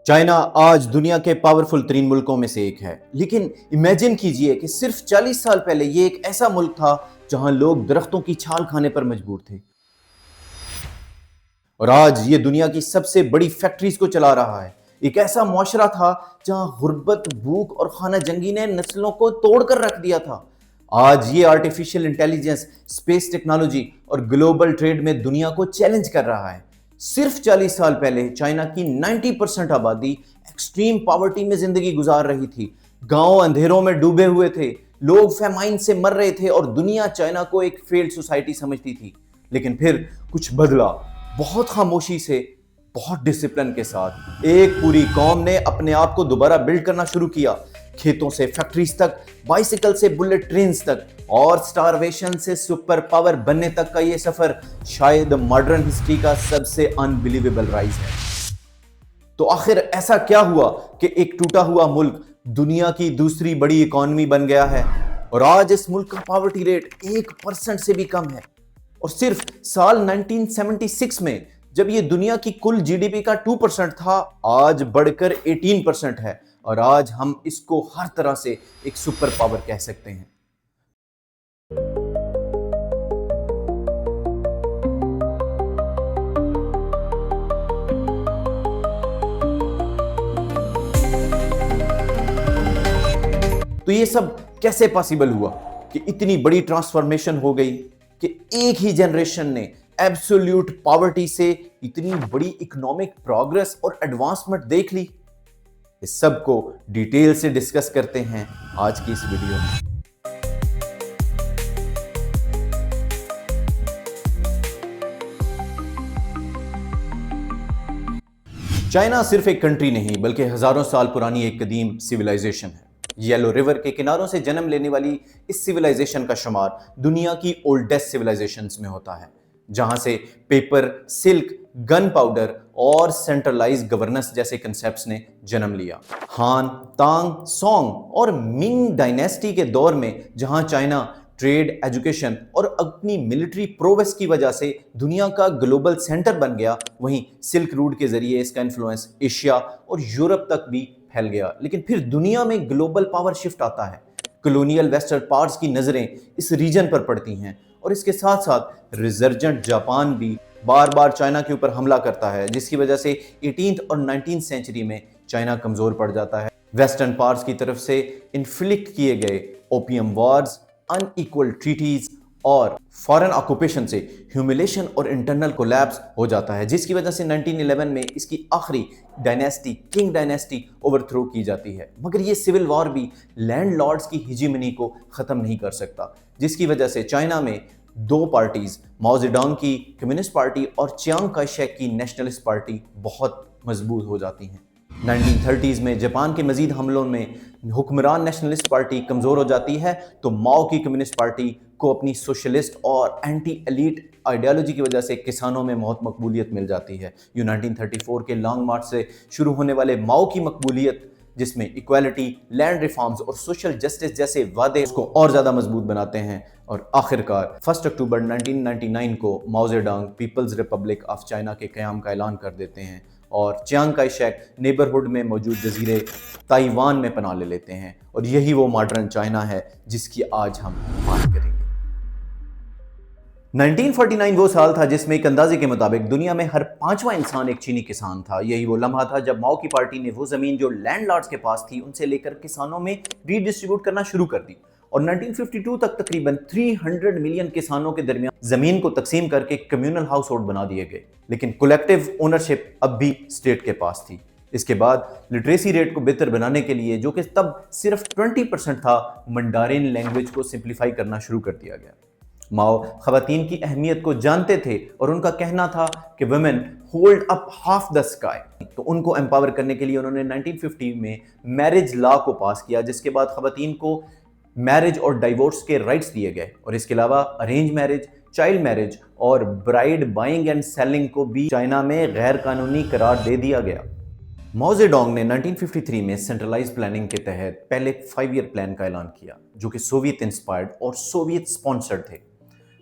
China आज दुनिया के पावरफुल तरीन मुल्कों में से एक है, लेकिन इमेजिन कीजिए कि सिर्फ 40 साल पहले ये एक ऐसा मुल्क था जहां लोग दरख्तों की छाल खाने पर मजबूर थे। और आज ये दुनिया की सबसे बड़ी फैक्ट्रीज को चला रहा है। एक ऐसा मुआशरा था जहां गुर्बत, भूख और खाना जंगी ने नस्लों को तोड़कर रख दिया था। आज ये आर्टिफिशियल इंटेलिजेंस, स्पेस टेक्नोलॉजी और ग्लोबल ट्रेड में दुनिया को चैलेंज कर रहा है। सिर्फ 40 साल पहले चाइना की 90% आबादी एक्सट्रीम पॉवर्टी में जिंदगी गुजार रही थी। गांव अंधेरों में डूबे हुए थे, लोग फेमाइन से मर रहे थे और दुनिया चाइना को एक फेल्ड सोसाइटी समझती थी। लेकिन फिर कुछ बदला, बहुत खामोशी से, बहुत डिसिप्लिन के साथ। एक पूरी कौम ने अपने आप को दोबारा बिल्ड करना शुरू किया। खेतों से फैक्ट्रीज तक, बाइसिकल से बुलेट ट्रेन्स तक और स्टारवेशन से सुपर पावर बनने तक का ये सफर शायद मॉडर्न हिस्ट्री का सबसे अनबिलीवेबल राइज है। तो आखिर ऐसा क्या हुआ कि एक टूटा हुआ मुल्क दुनिया की दूसरी बड़ी इकोनॉमी बन गया है और आज इस मुल्क का पॉवर्टी रेट 1% से भी कम है। और सिर्फ साल 1976 में जब ये दुनिया की कुल जीडीपी का 2% था, आज बढ़कर 18% है और आज हम इसको हर तरह से एक सुपर पावर कह सकते हैं। तो ये सब कैसे पॉसिबल हुआ कि इतनी बड़ी ट्रांसफॉर्मेशन हो गई कि एक ही जनरेशन ने एब्सोल्यूट पॉवर्टी से इतनी बड़ी इकोनॉमिक प्रोग्रेस और एडवांसमेंट देख ली? इस सब को डिटेल से डिस्कस करते हैं आज की इस वीडियो में। चाइना सिर्फ एक कंट्री नहीं बल्कि हजारों साल पुरानी एक कदीम सिविलाइजेशन है। येलो रिवर के किनारों से जन्म लेने वाली इस सिविलाइजेशन का शुमार दुनिया की ओल्डेस्ट सिविलाइजेशंस में होता है, जहां से पेपर, सिल्क, गन पाउडर और सेंट्रलाइज्ड गवर्नेंस जैसे कंसेप्ट्स ने जन्म लिया। हान, तांग, सोंग और मिंग डायनेस्टी के दौर में जहां चाइना ट्रेड, एजुकेशन और अपनी मिलिट्री प्रोवेस की वजह से दुनिया का ग्लोबल सेंटर बन गया, वहीं सिल्क रूट के जरिए इसका इन्फ्लुएंस एशिया और यूरोप तक भी फैल गया। लेकिन फिर दुनिया में ग्लोबल पावर शिफ्ट आता है। कॉलोनियल वेस्टर्न पावर्स की नजरें इस रीजन पर पड़ती हैं और इसके साथ साथ रिजर्जेंट जापान भी बार बार चाइना के ऊपर हमला करता है, जिसकी वजह से 18th और 19th सेंचुरी में चाइना कमजोर पड़ जाता है। वेस्टर्न पावर्स की तरफ से इन्फ्लिक्ट किए गए ओपियम वॉर्स, अनइक्वल ट्रीटीज और फॉरेन ऑक्यूपेशन से ह्यूमिलेशन और इंटरनल कोलैप्स हो जाता है, जिसकी वजह से 1911 में इसकी आखिरी डायनेस्टी, किंग डायनेस्टी, ओवरथ्रो की जाती है। मगर ये सिविल वॉर भी लैंडलॉर्ड्स की हिजीमनी को ख़त्म नहीं कर सकता, जिसकी वजह से चाइना में दो पार्टीज, माओ जेडोंग की कम्युनिस्ट पार्टी और चियांग काई शेक की नेशनलिस्ट पार्टी बहुत मजबूत हो जाती हैं। 1930s में जापान के मजीद हमलों में हुक्मरान नेशनलिस्ट पार्टी कमज़ोर हो जाती है, तो माओ की कम्युनिस्ट पार्टी को अपनी सोशलिस्ट और एंटी एलीट आइडियोलॉजी की वजह से किसानों में बहुत मकबूलियत मिल जाती है। 1934 के लॉन्ग मार्च से शुरू होने वाले माओ की मकबूलियत, जिसमें इक्वालिटी, लैंड रिफॉर्म्स और सोशल जस्टिस जैसे वादे उसको और ज़्यादा मजबूत बनाते हैं और आखिरकार 1 अक्टूबर 1999 को Mao Zedong People's Republic of China के क़याम का ऐलान कर देते हैं और चियांग काई शेक नेबरहुड में मौजूद जजीरे ताइवान में पनाह ले लेते हैं। और यही वो मॉडर्न चाइना है जिसकी आज हम बात करेंगे। 1949 वो साल था जिसमें एक अंदाजे के मुताबिक दुनिया में हर 5वां इंसान एक चीनी किसान था। यही वो लम्हा था जब माओ की पार्टी ने वो जमीन जो लैंडलॉर्ड्स के पास थी उनसे लेकर किसानों में रीडिस्ट्रीब्यूट करना शुरू कर दी और 1952 तक तकरीबन 300 मिलियन किसानों के दरमियान जमीन को तकसीम करके कम्युनल हाउस होल्ड बना दिए गए, लेकिन कलेक्टिव ओनरशिप अब भी स्टेट के पास थी। इसके बाद लिटरेसी रेट को बेहतर बनाने के लिए, जो कि तब सिर्फ 20% था, मंडारिन लैंग्वेज को सिंप्लीफाई करना शुरू कर दिया गया। माओ खवातीन की अहमियत को जानते थे और उनका कहना था कि women hold up half the sky. तो उनको एम्पावर करने के लिए उन्होंने 1950 में मैरिज लॉ को पास किया, जिसके बाद खवातीन को मैरिज और डाइवोर्स के राइट्स दिए गए और इसके अलावा अरेंज मैरिज, चाइल्ड मैरिज और ब्राइड बाइंग एंड सेलिंग को भी चाइना में गैर कानूनी करार दे दिया गया। माओ जेडोंग ने 1953 में सेंट्रलाइज प्लानिंग के तहत पहले 5 ईयर प्लान का ऐलान किया, जो कि सोवियत इंस्पायर्ड और सोवियत स्पॉन्सर्ड थे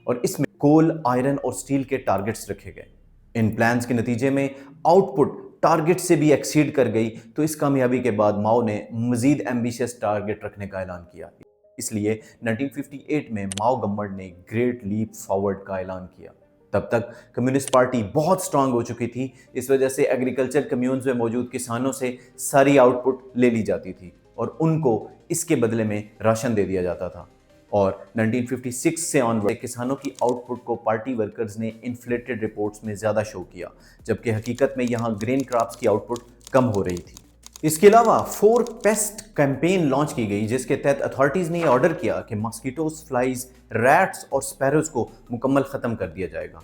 और इसमें कोल, आयरन और स्टील के टारगेट्स रखे गए। इन प्लान्स के नतीजे में आउटपुट टारगेट से भी एक्सीड कर गई, तो इस कामयाबी के बाद माओ ने मजीद एम्बिशियस टारगेट रखने का ऐलान किया। इसलिए 1958 में माओ गवर्नमेंट ने ग्रेट लीप फॉरवर्ड का ऐलान किया। तब तक कम्युनिस्ट पार्टी बहुत स्ट्रांग हो चुकी थी, इस वजह से एग्रीकल्चर कम्यून्स में मौजूद किसानों से सारी आउटपुट ले ली जाती थी और उनको इसके बदले में राशन दे दिया जाता था। और 1956 से ऑनवर्ड किसानों की आउटपुट को पार्टी वर्कर्स ने इन्फ्लेटेड रिपोर्ट्स में ज़्यादा शो किया, जबकि हकीकत में यहाँ ग्रेन क्रॉप्स की आउटपुट कम हो रही थी। इसके अलावा 4 पेस्ट कैंपेन लॉन्च की गई, जिसके तहत अथॉरिटीज़ ने ऑर्डर किया कि मॉस्किटोज, फ्लाइज, रैट्स और स्पैरोज को मुकम्मल ख़त्म कर दिया जाएगा।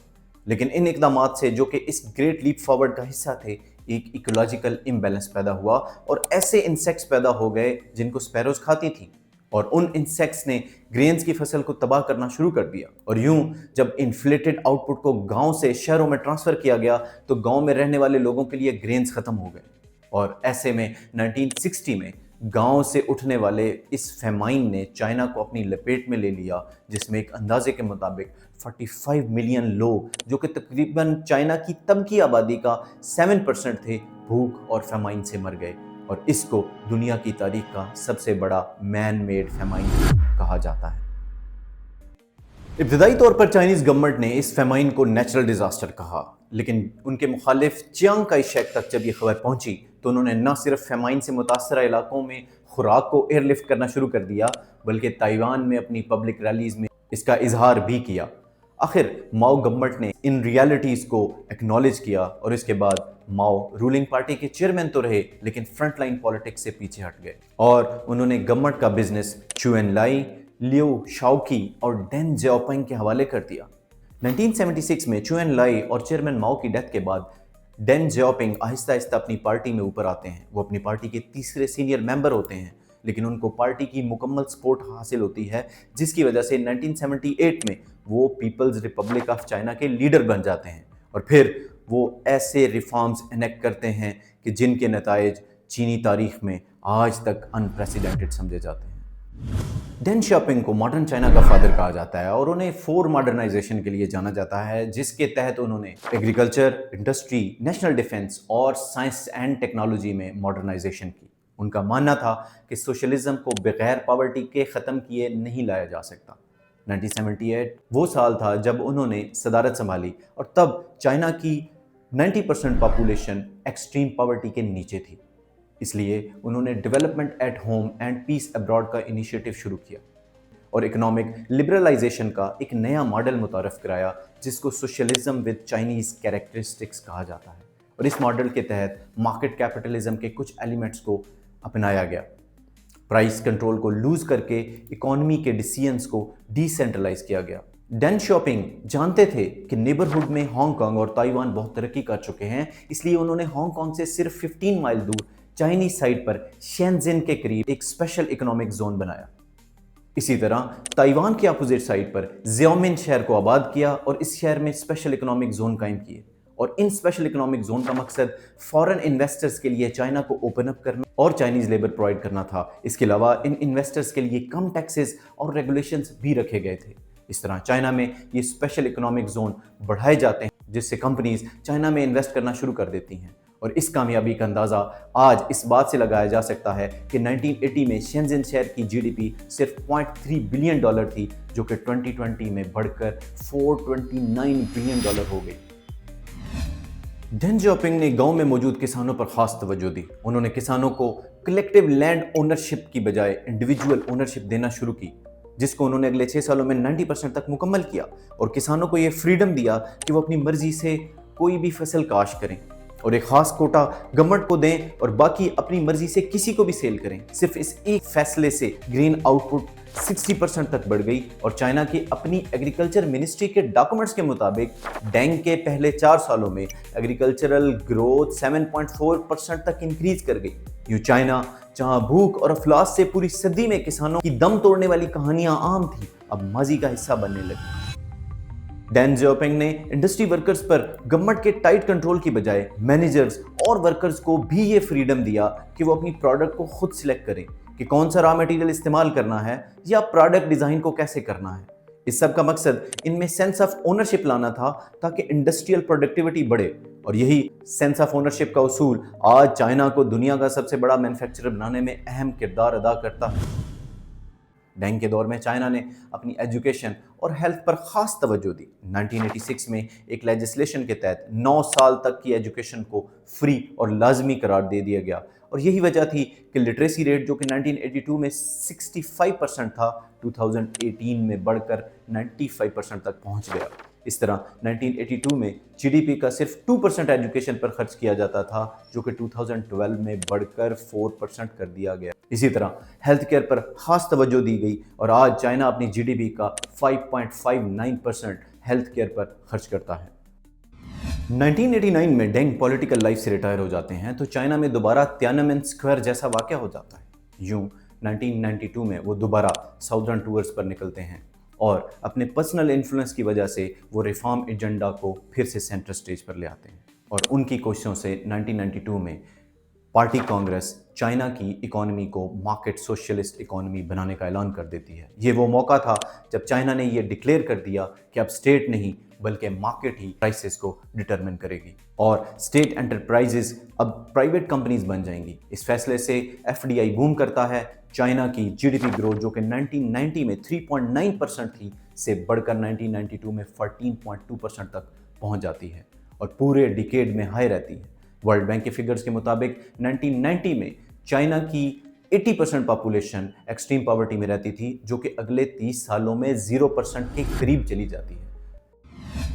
लेकिन इन इकदामात से, जो कि इस ग्रेट लीप फॉरवर्ड का हिस्सा थे, एक इकोलॉजिकल इम्बैलेंस पैदा हुआ और ऐसे इंसेक्ट्स पैदा हो गए जिनको स्पैरोज खाती थी, और उन इंसेक्ट्स ने ग्रेन्स की फसल को तबाह करना शुरू कर दिया। और यूं जब इन्फ्लेटेड आउटपुट को गांव से शहरों में ट्रांसफ़र किया गया, तो गांव में रहने वाले लोगों के लिए ग्रेन्स ख़त्म हो गए। और ऐसे में 1960 में गांव से उठने वाले इस फेमाइन ने चाइना को अपनी लपेट में ले लिया, जिसमें एक अंदाजे के मुताबिक 45 मिलियन लोग, जो कि तकरीबन चाइना की तब की आबादी का 7% थे, भूख और फेमाइन से मर गए। और इसको दुनिया की तारीख का सबसे बड़ा मैन मेड फेमाइन कहा जाता है। इब्तदाई तौर पर चाइनीज़ गवर्नमेंट ने इस फेमाइन को नेचुरल डिज़ास्टर कहा, लेकिन उनके मुखालिफ चियांग काई शेक तक जब ये खबर पहुंची, तो उन्होंने न सिर्फ फेमाइन से मुतासरा इलाकों में खुराक को एयरलिफ्ट करना शुरू कर दिया, बल्कि ताइवान में अपनी पब्लिक रैलीज में इसका इजहार भी किया। आखिर माओ गवर्नमेंट ने इन रियलिटीज़ को एक्नॉलेज किया और इसके बाद माओ रूलिंग पार्टी के चेयरमैन तो रहे, लेकिन फ्रंट लाइन पॉलिटिक्स से पीछे हट गए और उन्होंने गवर्नमेंट का बिजनेस चू एनलाई, लियो शाओकी और डेन जियाओपिंग के हवाले कर दिया। 1976 में चू एनलाई और चेयरमैन माओ की डेथ के बाद डेन जियाओपिंग आहिस्ता आहिस्ता अपनी पार्टी में ऊपर आते हैं। वो अपनी पार्टी के तीसरे सीनियर मेंबर होते हैं, लेकिन उनको पार्टी की मुकम्मल सपोर्ट हासिल होती है, जिसकी वजह से 1978 में वो पीपल्स रिपब्लिक ऑफ चाइना के लीडर बन जाते हैं। और फिर वो ऐसे रिफॉर्म्स एनेक्ट करते हैं कि जिनके नताइज चीनी तारीख में आज तक अनप्रेसिडेंटेड समझे जाते हैं। डेन शियाओपिंग को मॉडर्न चाइना का फादर कहा जाता है और उन्हें 4 मॉडर्नाइजेशन के लिए जाना जाता है, जिसके तहत उन्होंने एग्रीकल्चर, इंडस्ट्री, नेशनल डिफेंस और साइंस एंड टेक्नोलॉजी में मॉडर्नाइजेशन की। उनका मानना था कि सोशलिज्म को बगैर पॉवर्टी के ख़त्म किए नहीं लाया जा सकता। 1978 वो साल था जब उन्होंने सदारत संभाली और तब चाइना की 90% पॉपुलेशन एक्सट्रीम पॉवर्टी के नीचे थी। इसलिए उन्होंने development at home and peace abroad का इनिशिएटिव शुरू किया और इकोनॉमिक लिबरलाइजेशन का एक नया मॉडल मुतारफ़ कराया, जिसको सोशलिज्म विद चाइनीज़ कैरेक्टरिस्टिक्स कहा जाता है। और इस मॉडल के तहत मार्केट कैपिटलिज्म के कुछ एलिमेंट्स को अपनाया गया। प्राइस कंट्रोल को लूज़ करके इकोनॉमी के डिसीजंस को डिसेंट्रलाइज किया गया। डेन शियाओपिंग जानते थे कि नेबरहुड में हांगकांग और ताइवान बहुत तरक्की कर चुके हैं, इसलिए उन्होंने हांगकांग से सिर्फ 15 माइल दूर चाइनीज साइड पर शेनज़ेन के करीब एक स्पेशल इकोनॉमिक जोन बनाया। इसी तरह ताइवान के अपोजिट साइड पर ज़ियाओमिन शहर को आबाद किया और इस शहर में स्पेशल इकोनॉमिक जोन कायम किए। और इन स्पेशल इकोनॉमिक जोन का मकसद फॉरेन इन्वेस्टर्स के लिए चाइना को ओपन अप करना और चाइनीज लेबर प्रोवाइड करना था। इसके अलावा इन इन्वेस्टर्स के लिए कम टैक्सेस और रेगुलेशंस भी रखे गए थे। इस तरह चाइना में ये स्पेशल इकोनॉमिक जोन बढ़ाए जाते हैं, जिससे कंपनीज चाइना में इन्वेस्ट करना शुरू कर देती हैं। और इस कामयाबी का अंदाज़ा आज इस बात से लगाया जा सकता है कि 1980 में शेनज़ेन शहर की जीडीपी सिर्फ $0.3 बिलियन थी, जो कि 2020 में बढ़कर $429 बिलियन हो गई। डेन जियाओपिंग ने गांव में मौजूद किसानों पर खास तवज्जो दी। उन्होंने किसानों को कलेक्टिव लैंड ओनरशिप की बजाय इंडिविजुअल ओनरशिप देना शुरू की, जिसको उन्होंने अगले 6 सालों में 90% तक मुकम्मल किया और किसानों को ये फ्रीडम दिया कि वो अपनी मर्जी से कोई भी फसल काश्त करें और एक खास कोटा गवर्नमेंट को दें और बाकी अपनी मर्जी से किसी को भी सेल करें। सिर्फ इस एक फैसले से ग्रीन आउटपुट 60% तक बढ़ गई और चाइना की अपनी एग्रीकल्चर मिनिस्ट्री के डॉक्यूमेंट्स के मुताबिक डेंग के पहले 4 सालों में एग्रीकल्चरल ग्रोथ 7.4% तक इंक्रीज कर गई। यूं चाइना, जहां भूख और अफलास से पूरी सदी में किसानों की दम तोड़ने वाली कहानियां आम थी, अब माजी का हिस्सा बनने लगी। डेन जियाओपिंग ने इंडस्ट्री वर्कर्स पर गवर्नमेंट के टाइट कंट्रोल की बजाय मैनेजर्स और वर्कर्स को भी ये फ्रीडम दिया कि वो अपनी प्रोडक्ट को खुद सिलेक्ट करें कि कौन सा रॉ मटेरियल इस्तेमाल करना है या प्रोडक्ट डिज़ाइन को कैसे करना है। इस सब का मकसद इनमें सेंस ऑफ ओनरशिप लाना था ताकि इंडस्ट्रियल प्रोडक्टिविटी बढ़े, और यही सेंस ऑफ ओनरशिप का उसूल आज चाइना को दुनिया का सबसे बड़ा मैन्युफैक्चरर बनाने में अहम किरदार अदा करता है। डेंग के दौर में चाइना ने अपनी एजुकेशन और हेल्थ पर खास तवज्जो दी। 1986 में एक लेजिस्लेशन के तहत 9 साल तक की एजुकेशन को फ्री और लाजमी करार दे दिया गया, और यही वजह थी कि लिटरेसी रेट जो कि 1982 में 65% था, 2018 में बढ़कर 95% तक पहुंच गया। इस तरह 1982 में जीडीपी का सिर्फ 2% एजुकेशन पर खर्च किया जाता था, जो कि 2012 में बढ़कर 4% कर दिया गया। इसी तरह हेल्थ केयर पर खास तवज्जो दी गई, और आज चाइना अपनी जीडीपी का 5.59% हेल्थ केयर पर खर्च करता है। 1989 में डेंग पॉलिटिकल लाइफ से रिटायर हो जाते हैं तो चाइना में दोबारा तियाननमेन स्क्वायर जैसा वाकया हो जाता है। यूं 1992 में वो दोबारा साउदर्न टूर्स पर निकलते हैं, और अपने पर्सनल इन्फ्लुएंस की वजह से वो रिफॉर्म एजेंडा को फिर से सेंटर स्टेज पर ले आते हैं, और उनकी कोशिशों से 1992 में पार्टी कांग्रेस चाइना की इकोनॉमी को मार्केट सोशलिस्ट इकोनॉमी बनाने का ऐलान कर देती है। ये वो मौका था जब चाइना ने ये डिक्लेयर कर दिया कि अब स्टेट नहीं बल्कि मार्केट ही प्राइसेस को डिटरमिन करेगी, और स्टेट एंटरप्राइजेस अब प्राइवेट कंपनीज बन जाएंगी। इस फैसले से एफडीआई बूम करता है। चाइना की जीडीपी ग्रोथ जो कि 1990 में 3.9% थी से बढ़कर 1992 में 14.2% तक पहुंच जाती है, और पूरे डिकेड में हाई रहती है। वर्ल्ड बैंक के फिगर्स के मुताबिक 1990 में चाइना की 80% पॉपुलेशन एक्सट्रीम पॉवर्टी में रहती थी, जो कि अगले 30 सालों में 0% के करीब चली जाती है।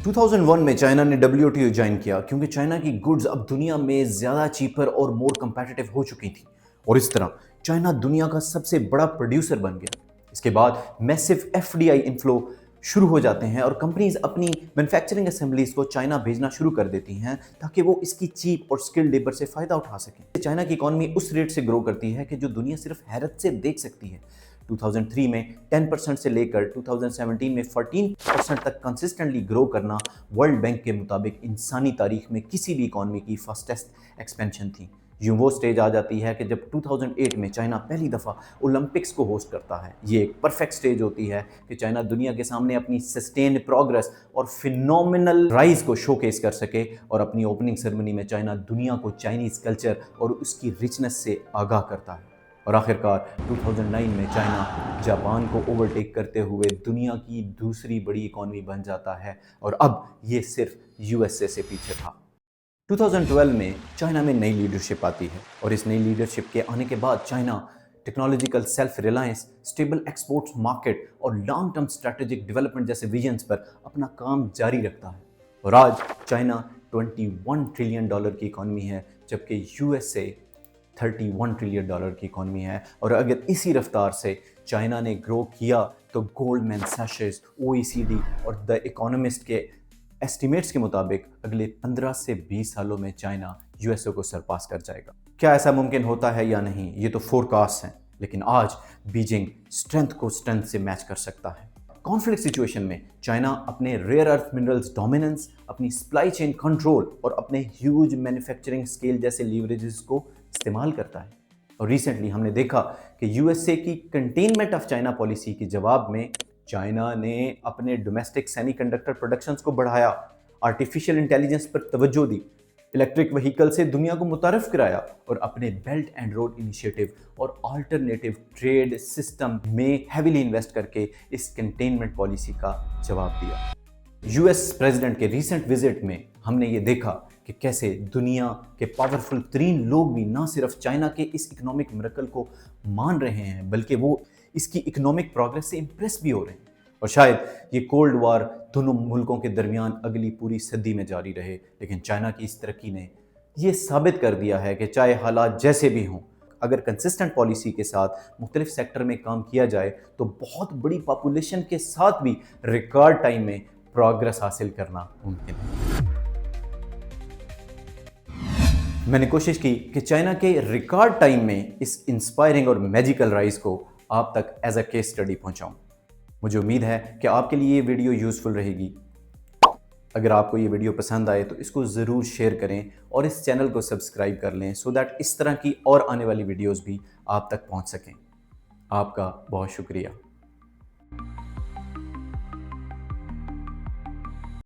2001 में चाइना ने WTO ज्वाइन किया क्योंकि चाइना की गुड्स अब दुनिया में ज़्यादा चीपर और मोर कंपेटिटिव हो चुकी थी, और इस तरह चाइना दुनिया का सबसे बड़ा प्रोड्यूसर बन गया। इसके बाद मैसिव एफडीआई इनफ्लो शुरू हो जाते हैं, और कंपनीज अपनी मैन्युफैक्चरिंग असेंबलीज को चाइना भेजना शुरू कर देती हैं ताकि वो इसकी चीप और स्किल्ड लेबर से फ़ायदा उठा सकें। चाइना की इकॉनमी उस रेट से ग्रो करती है कि जो दुनिया सिर्फ हैरत से देख सकती है। 2003 में 10% से लेकर 2017 में 14% तक कंसिस्टेंटली ग्रो करना वर्ल्ड बैंक के मुताबिक इंसानी तारीख में किसी भी इकॉनमी की फास्टेस्ट एक्सपेंशन थी। यूँ वो स्टेज आ जाती है कि जब 2008 में चाइना पहली दफ़ा ओलंपिक्स को होस्ट करता है। ये एक परफेक्ट स्टेज होती है कि चाइना दुनिया के सामने अपनी सस्टेन प्रोग्रेस और फिनोमिनल राइज को शोकेस कर सके, और अपनी ओपनिंग सेरेमनी में चाइना दुनिया को चाइनीज़ कल्चर और उसकी रिचनेस से आगाह करता है। और आखिरकार 2009 में चाइना जापान को ओवरटेक करते हुए दुनिया की दूसरी बड़ी इकॉनमी बन जाता है, और अब ये सिर्फ यूएसए से पीछे था। 2012 में चाइना में नई लीडरशिप आती है, और इस नई लीडरशिप के आने के बाद China technological self reliance, stable exports market और लॉन्ग टर्म स्ट्रेटेजिक डेवलपमेंट जैसे विजन्स पर अपना काम जारी रखता है। और आज चाइना $21 ट्रिलियन की इकॉनमी है, जबकि यूएसए $31 ट्रिलियन की इकॉनमी है। और अगर इसी रफ्तार से चाइना ने ग्रो किया तो गोल्डमैन सैशेस, OECD और द इकोनॉमिस्ट के एस्टिमेट्स के मुताबिक अगले 15 से 20 सालों में चाइना यूएसए को सरपास कर जाएगा। क्या ऐसा मुमकिन होता है या नहीं, ये तो फोरकास्ट हैं, लेकिन आज बीजिंग स्ट्रेंथ को स्ट्रेंथ से मैच कर सकता है। कॉन्फ्लिक्ट सिचुएशन में चाइना अपने रेयर अर्थ मिनरल्स डोमिनेंस, अपनी सप्लाई चेन कंट्रोल और अपने ह्यूज मैन्युफैक्चरिंग स्केल जैसे लीवरेजेस को इस्तेमाल करता है। और रिसेंटली हमने देखा कि यूएसए की कंटेनमेंट ऑफ चाइना पॉलिसी के जवाब में चाइना ने अपने डोमेस्टिक सेमीकंडक्टर प्रोडक्शंस को बढ़ाया, आर्टिफिशियल इंटेलिजेंस पर तवज्जो दी, इलेक्ट्रिक व्हीकल से दुनिया को मुतारफ कराया, और अपने बेल्ट एंड रोड इनिशिएटिव और अल्टरनेटिव ट्रेड सिस्टम में हेविली इन्वेस्ट करके इस कंटेनमेंट पॉलिसी का जवाब दिया। यूएस प्रेसिडेंट के रीसेंट विजिट में हमने ये देखा कि कैसे दुनिया के पावरफुल तरीन लोग भी ना सिर्फ चाइना के इस इकोनॉमिक मिरेकल को मान रहे हैं, बल्कि वो इसकी इकोनॉमिक प्रोग्रेस से इंप्रेस भी हो रहे हैं। और शायद ये कोल्ड वार दोनों मुल्कों के दरमियान अगली पूरी सदी में जारी रहे, लेकिन चाइना की इस तरक्की ने ये साबित कर दिया है कि चाहे हालात जैसे भी हों, अगर कंसिस्टेंट पॉलिसी के साथ मुख्तलिफ सेक्टर में काम किया जाए तो बहुत बड़ी पॉपुलेशन के साथ भी रिकॉर्ड टाइम में प्रोग्रेस हासिल करना मुमकिन है। मैंने कोशिश की कि चाइना के रिकॉर्ड टाइम में इस इंस्पायरिंग और मैजिकल राइज को आप तक एज अ केस स्टडी पहुंचाऊं। मुझे उम्मीद है कि आपके लिए ये वीडियो यूज़फुल रहेगी। अगर आपको ये वीडियो पसंद आए तो इसको ज़रूर शेयर करें और इस चैनल को सब्सक्राइब कर लें, सो दैट इस तरह की और आने वाली वीडियोस भी आप तक पहुंच सकें। आपका बहुत शुक्रिया।